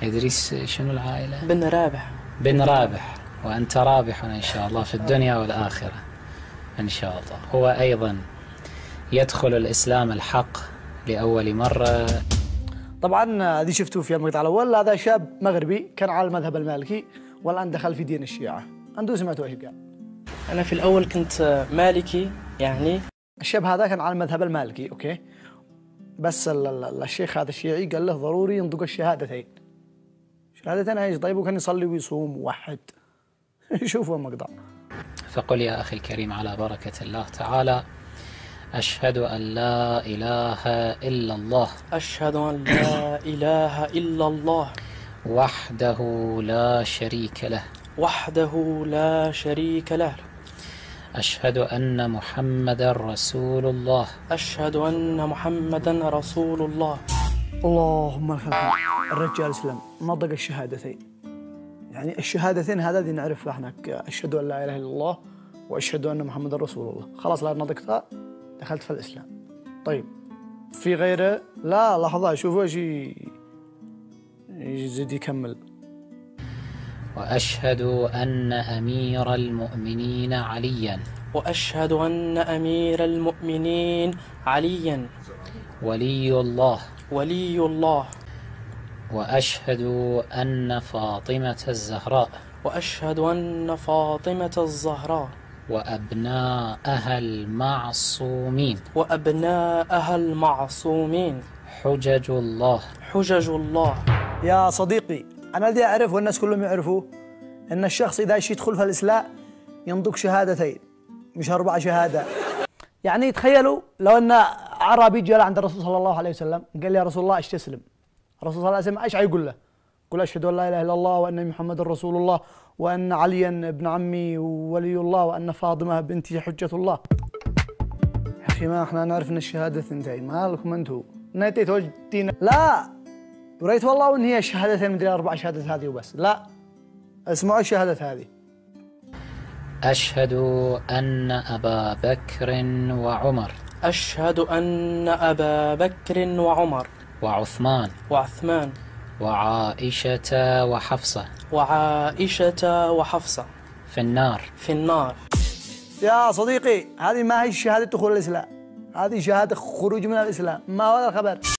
إدريس شنو العائلة؟ بن رابح. بن رابح. وأنت رابح إن شاء الله في الدنيا والآخرة إن شاء الله. هو أيضا يدخل الإسلام الحق لأول مرة. طبعا هذه شفتوه في المقطع الأول. هذا شاب مغربي كان على المذهب المالكي والآن دخل في دين الشيعة. أنتم سمعتوا إيش قال؟ أنا في الأول كنت مالكي يعني. الشاب هذا كان على المذهب المالكي أوكي، بس الشيخ هذا الشيعي قال له ضروري ينطق الشهادتين. شهادتين ايش؟ طيب وكان يصلي ويصوم ووحد. شوفوا المقطع. فقل يا أخي الكريم على بركة الله تعالى: أشهد أن لا إله إلا الله. أشهد أن لا إله إلا الله وحده لا شريك له. وحده لا شريك له. أشهد أن محمدا رسول الله. أشهد أن محمدا رسول الله. اللهم لك الحمد. الرجال اسلم نطق الشهادتين. يعني الشهادتين هذا اللي نعرفها احنا، أشهد أن لا إله إلا الله وأشهد أن محمدا رسول الله. خلاص لا نطقتها دخلت في الإسلام. طيب في غيره؟ لا لحظة شوفوا ايش يزيد يكمل. وأشهد أن أمير المؤمنين عليا. وأشهد أن أمير المؤمنين عليا ولي الله. ولي الله. وأشهد أن فاطمة الزهراء. وأشهد أن فاطمة الزهراء وأبناءها المعصومين. وأبناءها المعصومين. حجج الله. حجج الله. يا صديقي أنا الذي أعرف والناس كلهم يعرفوا أن الشخص إذا يدخل في الإسلام ينطق شهادتين مش 4 شهادات. يعني تخيلوا لو أن عربي جاء عند الرسول صلى الله عليه وسلم قال يا رسول الله ايش تسلم؟ الرسول صلى الله عليه وسلم ايش حيقول له؟ يقول أشهد أن لا إله إلا الله وأن محمد رسول الله وأن عليا ابن عمي ولي الله وأن فاطمة بنتي حجة الله. يا أخي ما احنا نعرف أن الشهادة ثنتين، ما لكم أنتم؟ نتيت وجدتين. لا وريت والله ان هي الشهادتين مدري 4 شهادات هذه وبس. لا اسمعوا الشهادات هذه. أشهد أن أبا بكر وعمر. أشهد أن أبا بكر وعمر وعثمان. وعثمان. وعائشة وحفصة. وعائشة وحفصة. في النار. في النار. يا صديقي هذه ما هي شهادة دخول الإسلام، هذه شهادة خروج من الإسلام، ما هو الخبر.